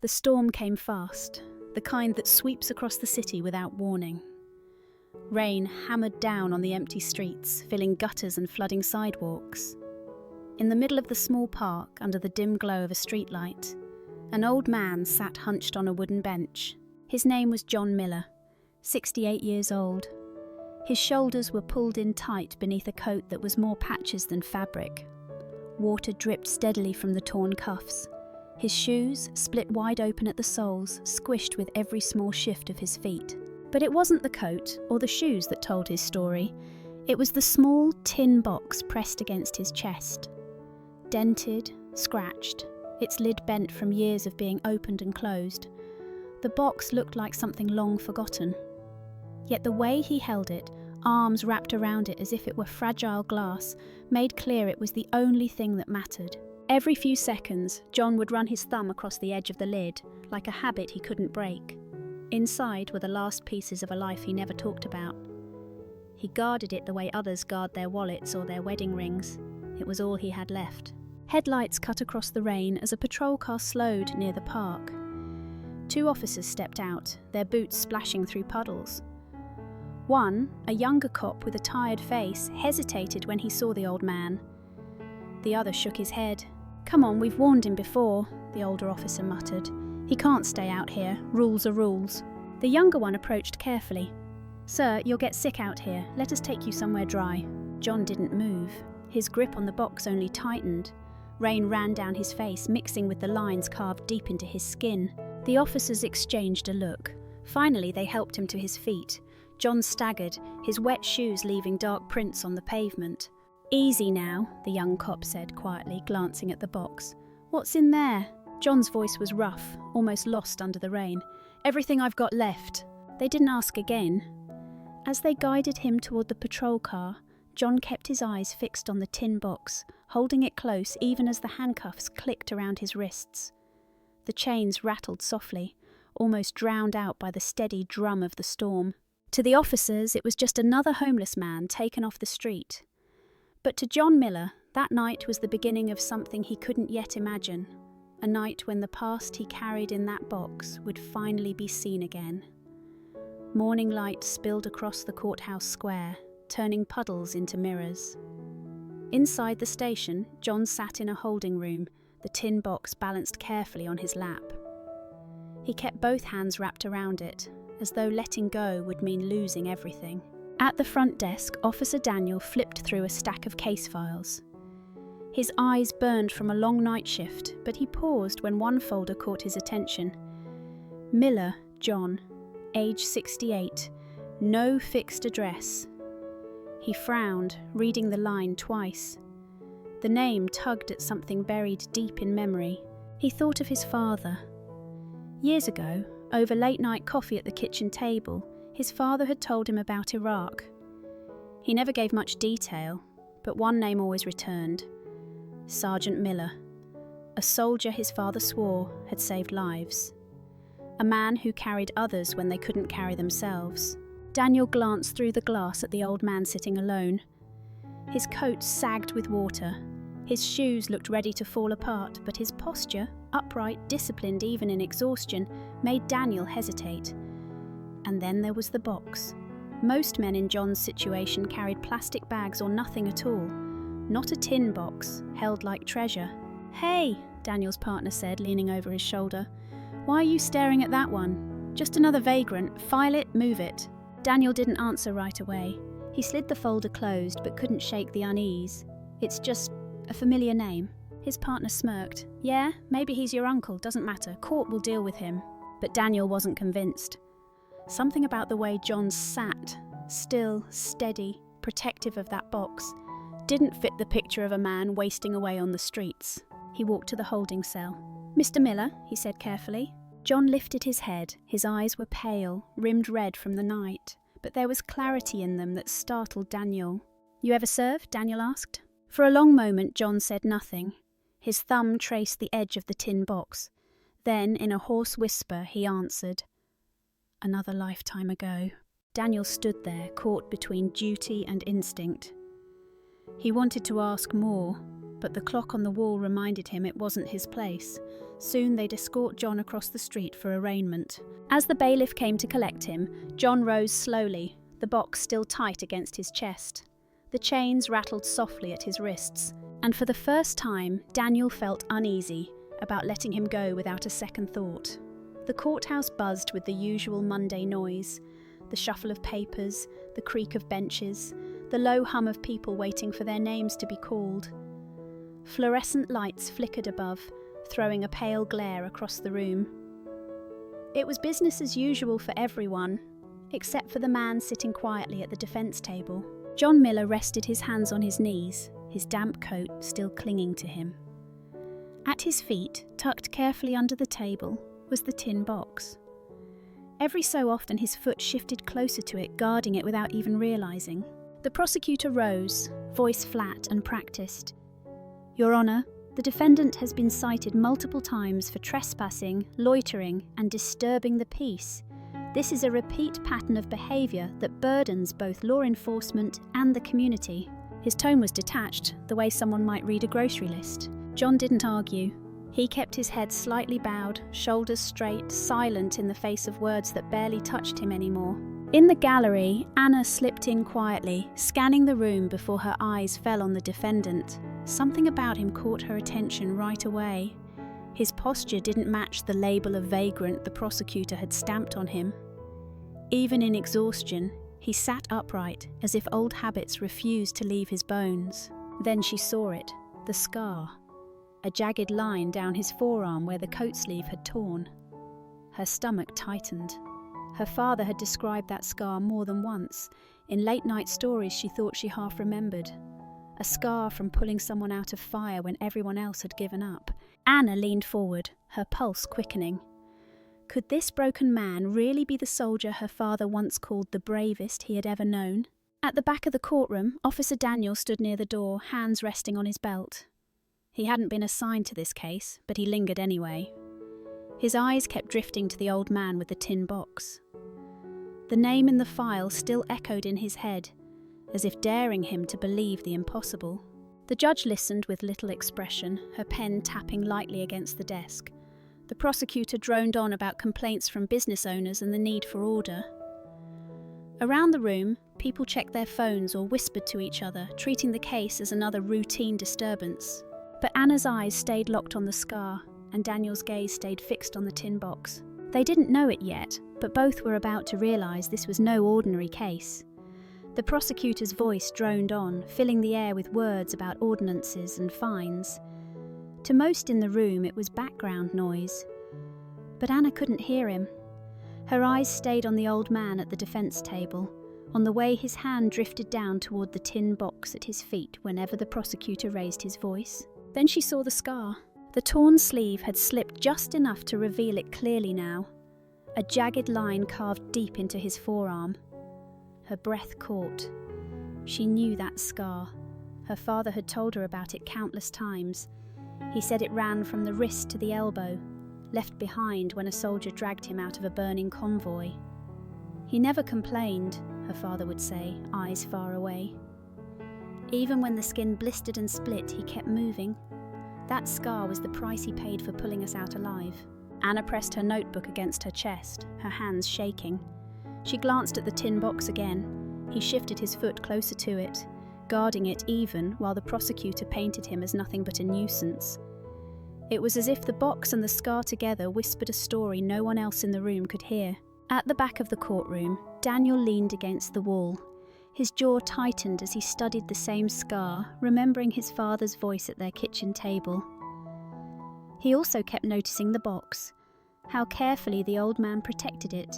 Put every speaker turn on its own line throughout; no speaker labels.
The storm came fast, the kind that sweeps across the city without warning. Rain hammered down on the empty streets, filling gutters and flooding sidewalks. In the middle of the small park, under the dim glow of a streetlight, an old man sat hunched on a wooden bench. His name was John Miller, 68 years old. His shoulders were pulled in tight beneath a coat that was more patches than fabric. Water dripped steadily from the torn cuffs. His shoes, split wide open at the soles, squished with every small shift of his feet. But it wasn't the coat or the shoes that told his story. It was the small tin box pressed against his chest. Dented, scratched, its lid bent from years of being opened and closed. The box looked like something long forgotten. Yet the way he held it, arms wrapped around it as if it were fragile glass, made clear it was the only thing that mattered. Every few seconds, John would run his thumb across the edge of the lid, like a habit he couldn't break. Inside were the last pieces of a life he never talked about. He guarded it the way others guard their wallets or their wedding rings. It was all he had left. Headlights cut across the rain as a patrol car slowed near the park. 2 officers stepped out, their boots splashing through puddles. One, a younger cop with a tired face, hesitated when he saw the old man. The other shook his head. "Come on, we've warned him before," the older officer muttered. "He can't stay out here. Rules are rules." The younger one approached carefully. "Sir, you'll get sick out here. Let us take you somewhere dry." John didn't move. His grip on the box only tightened. Rain ran down his face, mixing with the lines carved deep into his skin. The officers exchanged a look. Finally, they helped him to his feet. John staggered, his wet shoes leaving dark prints on the pavement. "Easy now," the young cop said quietly, glancing at the box. "What's in there?" John's voice was rough, almost lost under the rain. "Everything I've got left." They didn't ask again. As they guided him toward the patrol car, John kept his eyes fixed on the tin box, holding it close even as the handcuffs clicked around his wrists. The chains rattled softly, almost drowned out by the steady drum of the storm. To the officers, it was just another homeless man taken off the street. But to John Miller, that night was the beginning of something he couldn't yet imagine. A night when the past he carried in that box would finally be seen again. Morning light spilled across the courthouse square, turning puddles into mirrors. Inside the station, John sat in a holding room, the tin box balanced carefully on his lap. He kept both hands wrapped around it, as though letting go would mean losing everything. At the front desk, Officer Daniel flipped through a stack of case files. His eyes burned from a long night shift, but he paused when one folder caught his attention. Miller, John, age 68, no fixed address. He frowned, reading the line twice. The name tugged at something buried deep in memory. He thought of his father. Years ago, over late-night coffee at the kitchen table, his father had told him about Iraq. He never gave much detail, but one name always returned. Sergeant Miller. A soldier his father swore had saved lives. A man who carried others when they couldn't carry themselves. Daniel glanced through the glass at the old man sitting alone. His coat sagged with water. His shoes looked ready to fall apart, but his posture, upright, disciplined even in exhaustion, made Daniel hesitate. And then there was the box. Most men in John's situation carried plastic bags or nothing at all. Not a tin box, held like treasure. "Hey," Daniel's partner said, leaning over his shoulder. "Why are you staring at that one? Just another vagrant. File it, move it." Daniel didn't answer right away. He slid the folder closed but couldn't shake the unease. "It's just a familiar name." His partner smirked. "Yeah, maybe he's your uncle, doesn't matter. Court will deal with him." But Daniel wasn't convinced. Something about the way John sat, still, steady, protective of that box, didn't fit the picture of a man wasting away on the streets. He walked to the holding cell. "Mr. Miller," he said carefully. John lifted his head. His eyes were pale, rimmed red from the night, but there was clarity in them that startled Daniel. "You ever served?" Daniel asked. For a long moment, John said nothing. His thumb traced the edge of the tin box. Then, in a hoarse whisper, he answered, "Another lifetime ago." Daniel stood there, caught between duty and instinct. He wanted to ask more, but the clock on the wall reminded him it wasn't his place. Soon they'd escort John across the street for arraignment. As the bailiff came to collect him, John rose slowly, the box still tight against his chest. The chains rattled softly at his wrists, and for the first time, Daniel felt uneasy about letting him go without a second thought. The courthouse buzzed with the usual Monday noise, the shuffle of papers, the creak of benches, the low hum of people waiting for their names to be called. Fluorescent lights flickered above, throwing a pale glare across the room. It was business as usual for everyone, except for the man sitting quietly at the defence table. John Miller rested his hands on his knees, his damp coat still clinging to him. At his feet, tucked carefully under the table, was the tin box. Every so often his foot shifted closer to it, guarding it without even realising. The prosecutor rose, voice flat and practised. "Your Honour, the defendant has been cited multiple times for trespassing, loitering and disturbing the peace. This is a repeat pattern of behaviour that burdens both law enforcement and the community." His tone was detached, the way someone might read a grocery list. John didn't argue. He kept his head slightly bowed, shoulders straight, silent in the face of words that barely touched him anymore. In the gallery, Anna slipped in quietly, scanning the room before her eyes fell on the defendant. Something about him caught her attention right away. His posture didn't match the label of vagrant the prosecutor had stamped on him. Even in exhaustion, he sat upright, as if old habits refused to leave his bones. Then she saw it, the scar. A jagged line down his forearm where the coat sleeve had torn. Her stomach tightened. Her father had described that scar more than once. In late-night stories she thought she half remembered. A scar from pulling someone out of fire when everyone else had given up. Anna leaned forward, her pulse quickening. Could this broken man really be the soldier her father once called the bravest he had ever known? At the back of the courtroom, Officer Daniel stood near the door, hands resting on his belt. He hadn't been assigned to this case, but he lingered anyway. His eyes kept drifting to the old man with the tin box. The name in the file still echoed in his head, as if daring him to believe the impossible. The judge listened with little expression, her pen tapping lightly against the desk. The prosecutor droned on about complaints from business owners and the need for order. Around the room, people checked their phones or whispered to each other, treating the case as another routine disturbance. But Anna's eyes stayed locked on the scar, and Daniel's gaze stayed fixed on the tin box. They didn't know it yet, but both were about to realise this was no ordinary case. The prosecutor's voice droned on, filling the air with words about ordinances and fines. To most in the room it was background noise. But Anna couldn't hear him. Her eyes stayed on the old man at the defence table, on the way his hand drifted down toward the tin box at his feet whenever the prosecutor raised his voice. Then she saw the scar. The torn sleeve had slipped just enough to reveal it clearly now. A jagged line carved deep into his forearm. Her breath caught. She knew that scar. Her father had told her about it countless times. He said it ran from the wrist to the elbow, left behind when a soldier dragged him out of a burning convoy. He never complained, her father would say, eyes far away. Even when the skin blistered and split, he kept moving. That scar was the price he paid for pulling us out alive. Anna pressed her notebook against her chest, her hands shaking. She glanced at the tin box again. He shifted his foot closer to it, guarding it even while the prosecutor painted him as nothing but a nuisance. It was as if the box and the scar together whispered a story no one else in the room could hear. At the back of the courtroom, Daniel leaned against the wall. His jaw tightened as he studied the same scar, remembering his father's voice at their kitchen table. He also kept noticing the box, how carefully the old man protected it,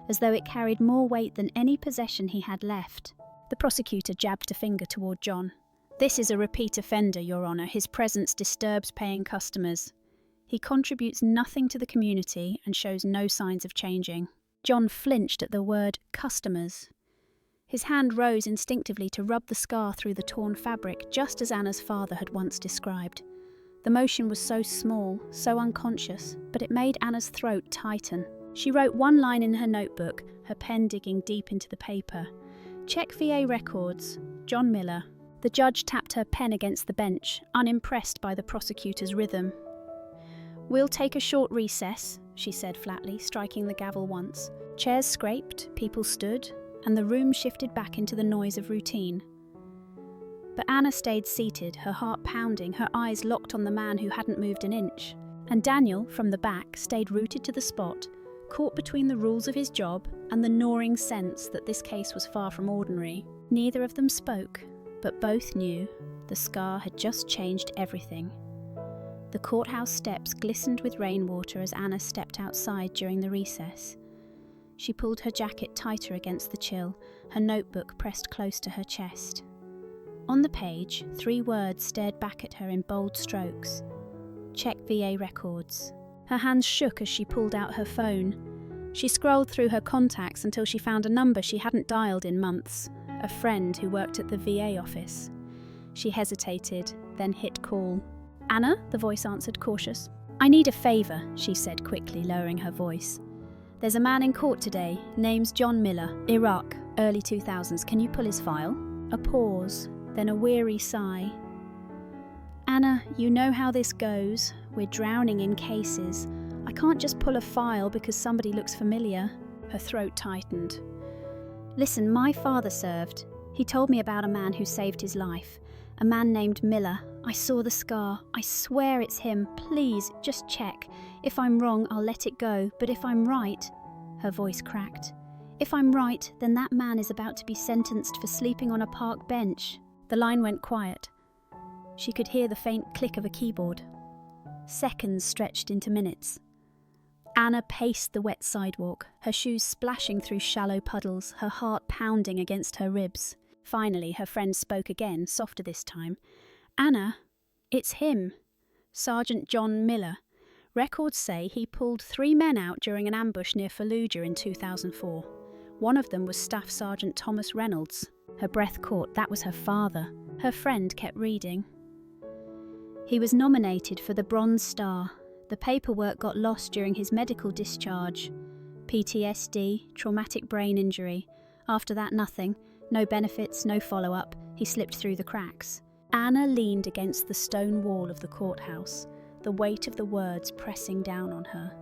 as though it carried more weight than any possession he had left. The prosecutor jabbed a finger toward John. "This is a repeat offender, Your Honour. His presence disturbs paying customers. He contributes nothing to the community and shows no signs of changing." John flinched at the word customers. His hand rose instinctively to rub the scar through the torn fabric, just as Anna's father had once described. The motion was so small, so unconscious, but it made Anna's throat tighten. She wrote one line in her notebook, her pen digging deep into the paper. "Check VA records. John Miller." The judge tapped her pen against the bench, unimpressed by the prosecutor's rhythm. "We'll take a short recess," she said flatly, striking the gavel once. Chairs scraped, people stood, and the room shifted back into the noise of routine. But Anna stayed seated, her heart pounding, her eyes locked on the man who hadn't moved an inch. And Daniel, from the back, stayed rooted to the spot, caught between the rules of his job and the gnawing sense that this case was far from ordinary. Neither of them spoke, but both knew the scar had just changed everything. The courthouse steps glistened with rainwater as Anna stepped outside during the recess. She pulled her jacket tighter against the chill, her notebook pressed close to her chest. On the page, 3 words stared back at her in bold strokes. "Check VA records." Her hands shook as she pulled out her phone. She scrolled through her contacts until she found a number she hadn't dialed in months, a friend who worked at the VA office. She hesitated, then hit call. "Anna?" the voice answered, cautious. "I need a favour," she said quickly, lowering her voice. "There's a man in court today, name's John Miller, Iraq, early 2000s. Can you pull his file?" A pause, then a weary sigh. "Anna, you know how this goes. We're drowning in cases. I can't just pull a file because somebody looks familiar." Her throat tightened. "Listen, my father served. He told me about a man who saved his life. A man named Miller. I saw the scar. I swear it's him. Please, just check. If I'm wrong, I'll let it go. But if I'm right..." Her voice cracked. "If I'm right, then that man is about to be sentenced for sleeping on a park bench." The line went quiet. She could hear the faint click of a keyboard. Seconds stretched into minutes. Anna paced the wet sidewalk, her shoes splashing through shallow puddles, her heart pounding against her ribs. Finally, her friend spoke again, softer this time. "Anna, it's him. Sergeant John Miller. Records say he pulled 3 men out during an ambush near Fallujah in 2004. One of them was Staff Sergeant Thomas Reynolds." Her breath caught. That was her father. Her friend kept reading. "He was nominated for the Bronze Star. The paperwork got lost during his medical discharge. PTSD, traumatic brain injury. After that, nothing. No benefits, no follow-up. He slipped through the cracks." Anna leaned against the stone wall of the courthouse, the weight of the words pressing down on her.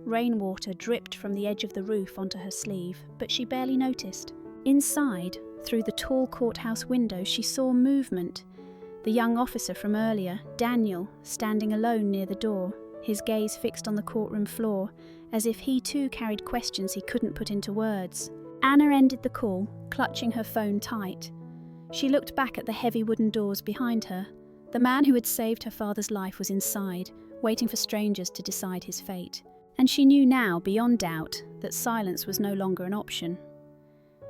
Rainwater dripped from the edge of the roof onto her sleeve, but she barely noticed. Inside, through the tall courthouse window, she saw movement. The young officer from earlier, Daniel, standing alone near the door, his gaze fixed on the courtroom floor, as if he too carried questions he couldn't put into words. Anna ended the call, clutching her phone tight. She looked back at the heavy wooden doors behind her. The man who had saved her father's life was inside, waiting for strangers to decide his fate. And she knew now, beyond doubt, that silence was no longer an option.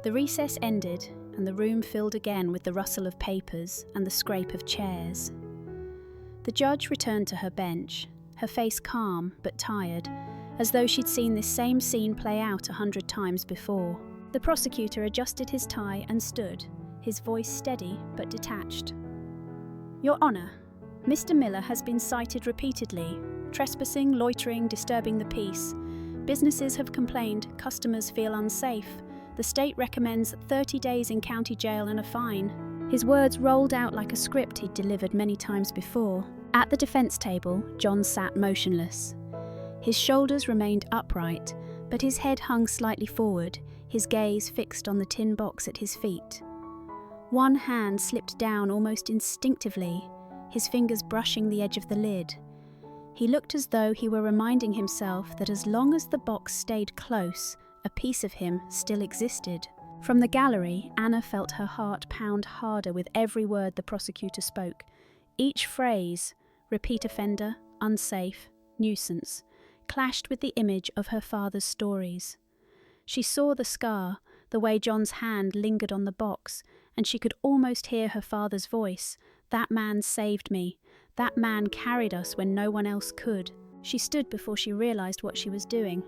The recess ended, and the room filled again with the rustle of papers and the scrape of chairs. The judge returned to her bench, her face calm but tired, as though she'd seen this same scene play out 100 times before. The prosecutor adjusted his tie and stood, his voice steady but detached. "Your Honour, Mr. Miller has been cited repeatedly. Trespassing, loitering, disturbing the peace. Businesses have complained, customers feel unsafe. The state recommends 30 days in county jail and a fine." His words rolled out like a script he'd delivered many times before. At the defence table, John sat motionless. His shoulders remained upright, but his head hung slightly forward, his gaze fixed on the tin box at his feet. One hand slipped down almost instinctively, his fingers brushing the edge of the lid. He looked as though he were reminding himself that as long as the box stayed close, a piece of him still existed. From the gallery, Anna felt her heart pound harder with every word the prosecutor spoke. Each phrase, repeat offender, unsafe, nuisance, clashed with the image of her father's stories. She saw the scar, the way John's hand lingered on the box, and she could almost hear her father's voice. "That man saved me. That man carried us when no one else could." She stood before she realised what she was doing.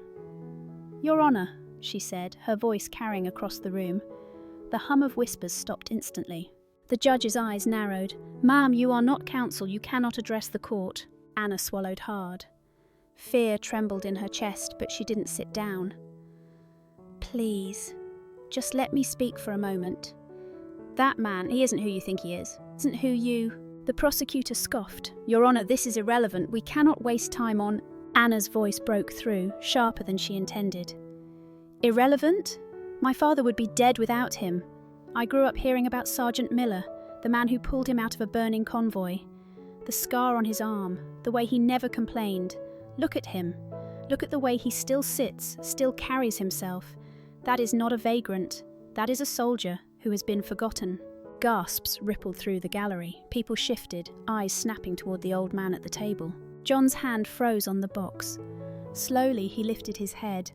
"Your Honour," she said, her voice carrying across the room. The hum of whispers stopped instantly. The judge's eyes narrowed. "Ma'am, you are not counsel. You cannot address the court." Anna swallowed hard. Fear trembled in her chest, but she didn't sit down. "Please, just let me speak for a moment. That man, he isn't who you think he is. Isn't who you..." The prosecutor scoffed. "Your Honor, this is irrelevant. We cannot waste time on—" Anna's voice broke through, sharper than she intended. "Irrelevant? My father would be dead without him. I grew up hearing about Sergeant Miller, the man who pulled him out of a burning convoy. The scar on his arm, the way he never complained. Look at him. Look at the way he still sits, still carries himself. That is not a vagrant. That is a soldier who has been forgotten." Gasps rippled through the gallery. People shifted, eyes snapping toward the old man at the table. John's hand froze on the box. Slowly he lifted his head.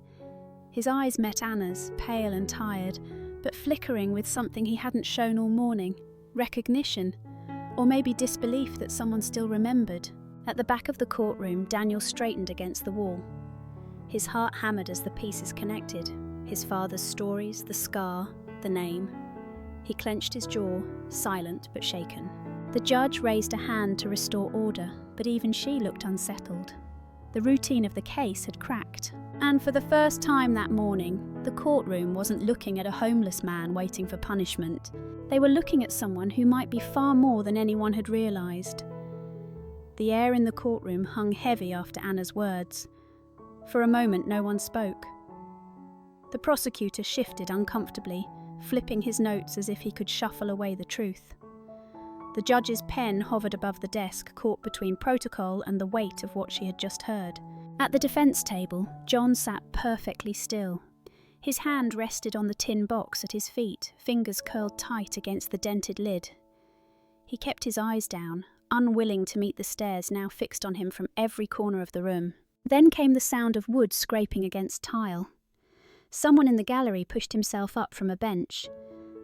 His eyes met Anna's, pale and tired, but flickering with something he hadn't shown all morning. Recognition. Or maybe disbelief that someone still remembered. At the back of the courtroom, Daniel straightened against the wall. His heart hammered as the pieces connected. His father's stories, the scar, the name. He clenched his jaw, silent but shaken. The judge raised a hand to restore order, but even she looked unsettled. The routine of the case had cracked. And for the first time that morning, the courtroom wasn't looking at a homeless man waiting for punishment. They were looking at someone who might be far more than anyone had realised. The air in the courtroom hung heavy after Anna's words. For a moment, no one spoke. The prosecutor shifted uncomfortably, flipping his notes as if he could shuffle away the truth. The judge's pen hovered above the desk, caught between protocol and the weight of what she had just heard. At the defence table, John sat perfectly still. His hand rested on the tin box at his feet, fingers curled tight against the dented lid. He kept his eyes down, unwilling to meet the stares now fixed on him from every corner of the room. Then came the sound of wood scraping against tile. Someone in the gallery pushed himself up from a bench.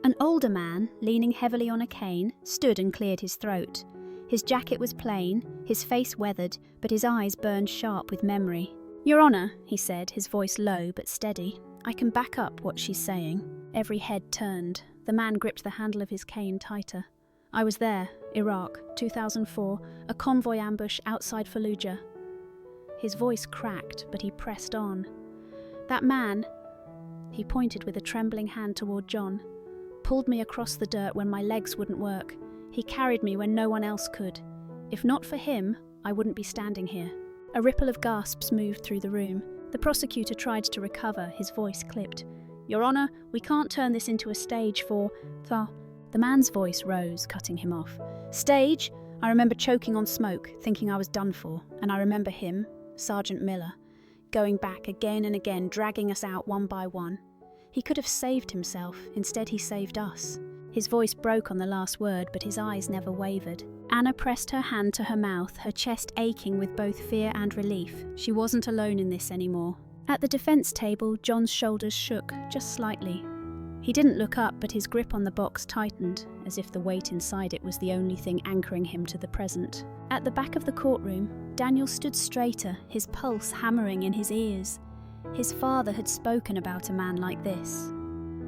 An older man, leaning heavily on a cane, stood and cleared his throat. His jacket was plain, his face weathered, but his eyes burned sharp with memory. "Your Honour," he said, his voice low but steady, "I can back up what she's saying." Every head turned. The man gripped the handle of his cane tighter. "I was there, Iraq, 2004, a convoy ambush outside Fallujah." His voice cracked, but he pressed on. "That man," he pointed with a trembling hand toward John, "pulled me across the dirt when my legs wouldn't work. He carried me when no one else could. If not for him, I wouldn't be standing here." A ripple of gasps moved through the room. The prosecutor tried to recover, his voice clipped. "Your Honour, we can't turn this into a stage for..." The man's voice rose, cutting him off. "Stage? I remember choking on smoke, thinking I was done for. And I remember him, Sergeant Miller, going back again and again, dragging us out one by one. He could have saved himself. Instead, he saved us." His voice broke on the last word, but his eyes never wavered. Anna pressed her hand to her mouth, her chest aching with both fear and relief. She wasn't alone in this anymore. At the defence table, John's shoulders shook, just slightly. He didn't look up, but his grip on the box tightened, as if the weight inside it was the only thing anchoring him to the present. At the back of the courtroom, Daniel stood straighter, his pulse hammering in his ears. His father had spoken about a man like this.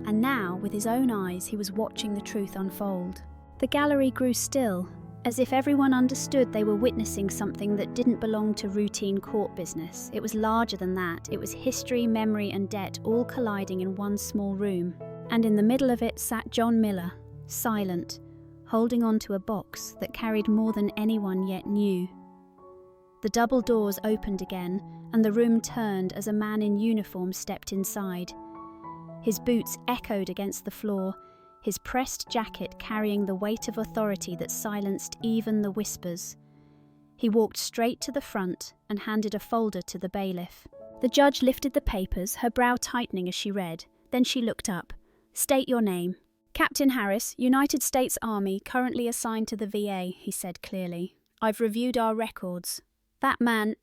And now, with his own eyes, he was watching the truth unfold. The gallery grew still, as if everyone understood they were witnessing something that didn't belong to routine court business. It was larger than that. It was history, memory, and debt all colliding in one small room. And in the middle of it sat John Miller, silent, holding on to a box that carried more than anyone yet knew. The double doors opened again, and the room turned as a man in uniform stepped inside. His boots echoed against the floor, his pressed jacket carrying the weight of authority that silenced even the whispers. He walked straight to the front and handed a folder to the bailiff. The judge lifted the papers, her brow tightening as she read. Then she looked up. "State your name." "Captain Harris, United States Army, currently assigned to the VA," he said clearly. "I've reviewed our records. That man,"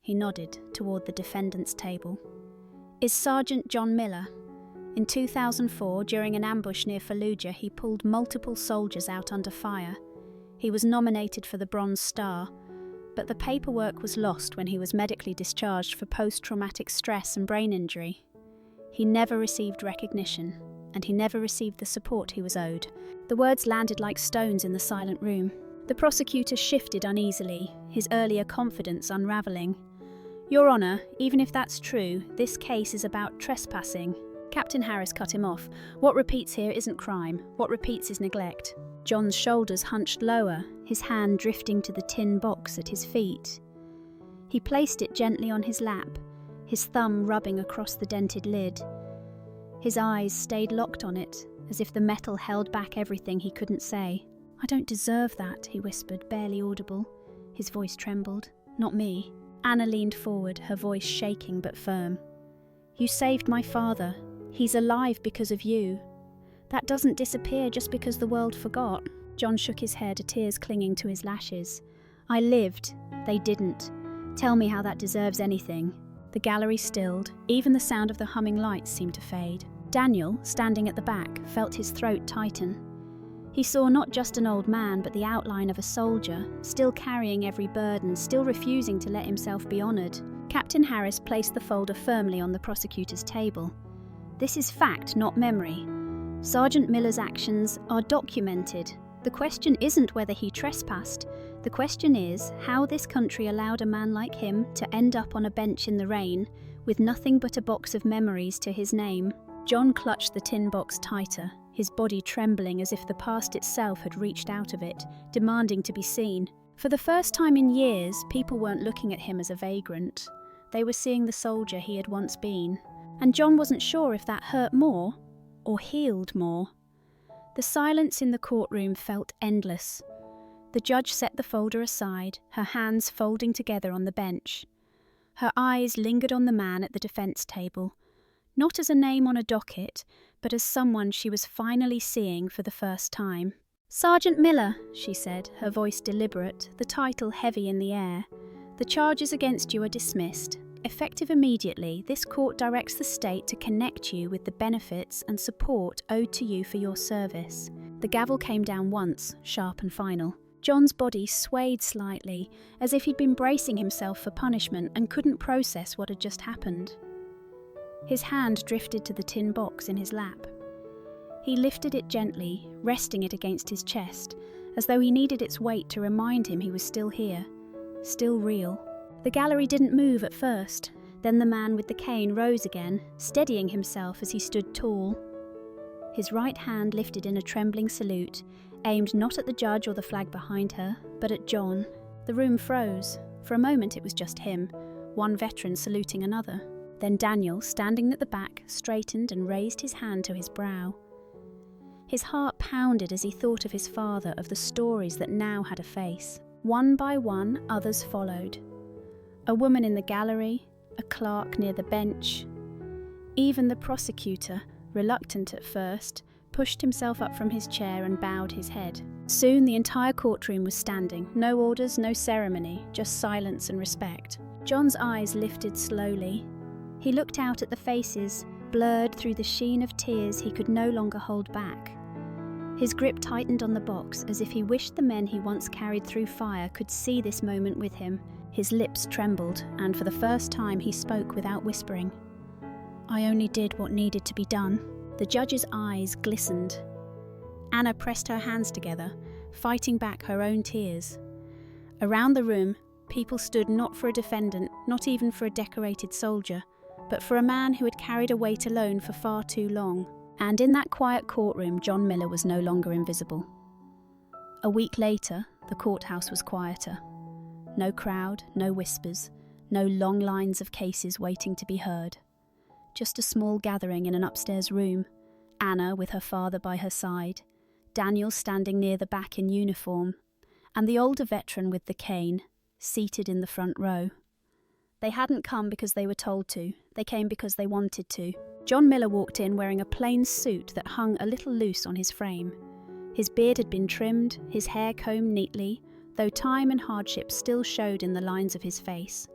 he nodded toward the defendant's table, "is Sergeant John Miller. In 2004, during an ambush near Fallujah, he pulled multiple soldiers out under fire. He was nominated for the Bronze Star, but the paperwork was lost when he was medically discharged for post-traumatic stress and brain injury. He never received recognition, and he never received the support he was owed." The words landed like stones in the silent room. The prosecutor shifted uneasily, his earlier confidence unravelling. "Your Honour, even if that's true, this case is about trespassing." Captain Harris cut him off. "What repeats here isn't crime. What repeats is neglect." John's shoulders hunched lower, his hand drifting to the tin box at his feet. He placed it gently on his lap, his thumb rubbing across the dented lid. His eyes stayed locked on it, as if the metal held back everything he couldn't say. "I don't deserve that," he whispered, barely audible. His voice trembled. "Not me." Anna leaned forward, her voice shaking but firm. "You saved my father. He's alive because of you. That doesn't disappear just because the world forgot." John shook his head, tears clinging to his lashes. "I lived. They didn't. Tell me how that deserves anything." The gallery stilled. Even the sound of the humming lights seemed to fade. Daniel, standing at the back, felt his throat tighten. He saw not just an old man, but the outline of a soldier, still carrying every burden, still refusing to let himself be honoured. Captain Harris placed the folder firmly on the prosecutor's table. "This is fact, not memory. Sergeant Miller's actions are documented. The question isn't whether he trespassed. The question is how this country allowed a man like him to end up on a bench in the rain with nothing but a box of memories to his name." John clutched the tin box tighter, his body trembling as if the past itself had reached out of it, demanding to be seen. For the first time in years, people weren't looking at him as a vagrant. They were seeing the soldier he had once been. And John wasn't sure if that hurt more or healed more. The silence in the courtroom felt endless. The judge set the folder aside, her hands folding together on the bench. Her eyes lingered on the man at the defence table, not as a name on a docket, but as someone she was finally seeing for the first time. "Sergeant Miller," she said, her voice deliberate, the title heavy in the air. "The charges against you are dismissed. Effective immediately, this court directs the state to connect you with the benefits and support owed to you for your service." The gavel came down once, sharp and final. John's body swayed slightly, as if he'd been bracing himself for punishment and couldn't process what had just happened. His hand drifted to the tin box in his lap. He lifted it gently, resting it against his chest, as though he needed its weight to remind him he was still here, still real. The gallery didn't move at first. Then the man with the cane rose again, steadying himself as he stood tall. His right hand lifted in a trembling salute, aimed not at the judge or the flag behind her, but at John. The room froze. For a moment it was just him, one veteran saluting another. Then Daniel, standing at the back, straightened and raised his hand to his brow. His heart pounded as he thought of his father, of the stories that now had a face. One by one, others followed. A woman in the gallery, a clerk near the bench. Even the prosecutor, reluctant at first, pushed himself up from his chair and bowed his head. Soon the entire courtroom was standing, no orders, no ceremony, just silence and respect. John's eyes lifted slowly. He looked out at the faces, blurred through the sheen of tears he could no longer hold back. His grip tightened on the box as if he wished the men he once carried through fire could see this moment with him. His lips trembled, and for the first time he spoke without whispering. "I only did what needed to be done." The judge's eyes glistened. Anna pressed her hands together, fighting back her own tears. Around the room, people stood not for a defendant, not even for a decorated soldier, but for a man who had carried a weight alone for far too long. And in that quiet courtroom, John Miller was no longer invisible. A week later, the courthouse was quieter. No crowd, no whispers, no long lines of cases waiting to be heard. Just a small gathering in an upstairs room, Anna with her father by her side, Daniel standing near the back in uniform, and the older veteran with the cane, seated in the front row. They hadn't come because they were told to, they came because they wanted to. John Miller walked in wearing a plain suit that hung a little loose on his frame. His beard had been trimmed, his hair combed neatly, though time and hardship still showed in the lines of his face.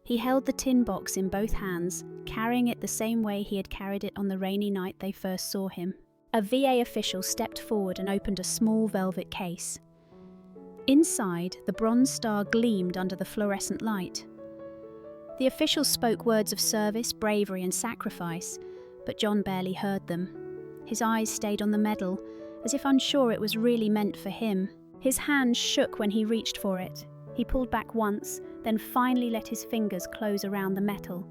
He held the tin box in both hands, carrying it the same way he had carried it on the rainy night they first saw him. A VA official stepped forward and opened a small velvet case. Inside, the bronze star gleamed under the fluorescent light. The official spoke words of service, bravery and sacrifice, but John barely heard them. His eyes stayed on the medal, as if unsure it was really meant for him. His hand shook when he reached for it. He pulled back once, then finally let his fingers close around the metal.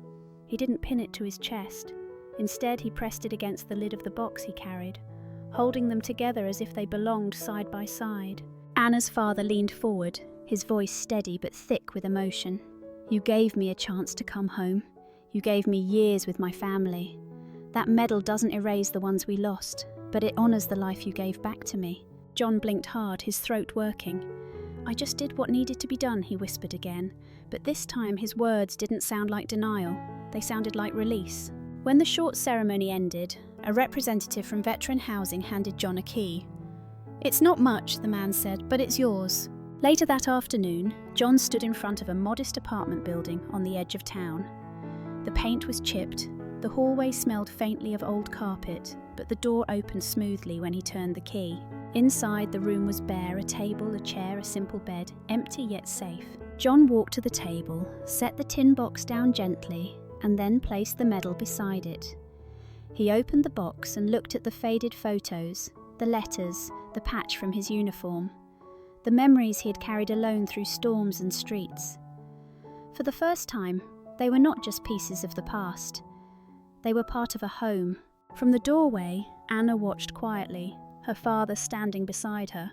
He didn't pin it to his chest. Instead, he pressed it against the lid of the box he carried, holding them together as if they belonged side by side. Anna's father leaned forward, his voice steady but thick with emotion. "You gave me a chance to come home. You gave me years with my family. That medal doesn't erase the ones we lost, but it honours the life you gave back to me." John blinked hard, his throat working. "I just did what needed to be done," he whispered again, but this time his words didn't sound like denial. They sounded like release. When the short ceremony ended, a representative from Veteran Housing handed John a key. "It's not much," the man said, "but it's yours." Later that afternoon, John stood in front of a modest apartment building on the edge of town. The paint was chipped, the hallway smelled faintly of old carpet, but the door opened smoothly when he turned the key. Inside, the room was bare, a table, a chair, a simple bed, empty yet safe. John walked to the table, set the tin box down gently, and then placed the medal beside it. He opened the box and looked at the faded photos, the letters, the patch from his uniform, the memories he had carried alone through storms and streets. For the first time, they were not just pieces of the past. They were part of a home. From the doorway, Anna watched quietly, her father standing beside her.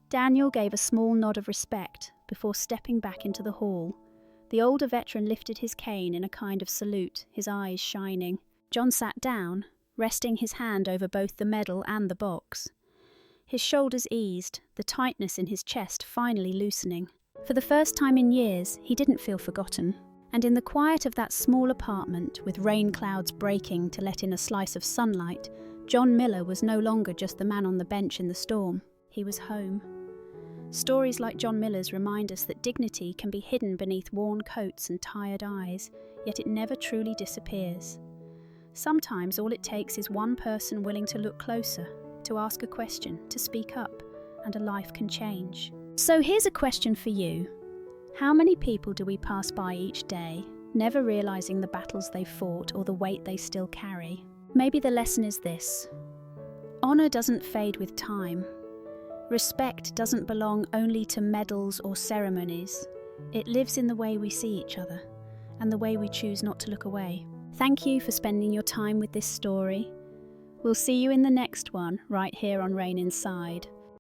Daniel gave a small nod of respect before stepping back into the hall. The older veteran lifted his cane in a kind of salute, his eyes shining. John sat down, resting his hand over both the medal and the box. His shoulders eased, the tightness in his chest finally loosening. For the first time in years, he didn't feel forgotten. And in the quiet of that small apartment, with rain clouds breaking to let in a slice of sunlight, John Miller was no longer just the man on the bench in the storm. He was home. Stories like John Miller's remind us that dignity can be hidden beneath worn coats and tired eyes, yet it never truly disappears. Sometimes all it takes is one person willing to look closer, to ask a question, to speak up, and a life can change. So here's a question for you. How many people do we pass by each day, never realising the battles they fought or the weight they still carry? Maybe the lesson is this. Honour doesn't fade with time. Respect doesn't belong only to medals or ceremonies. It lives in the way we see each other, and the way we choose not to look away. Thank you for spending your time with this story. We'll see you in the next one, right here on Rain Inside.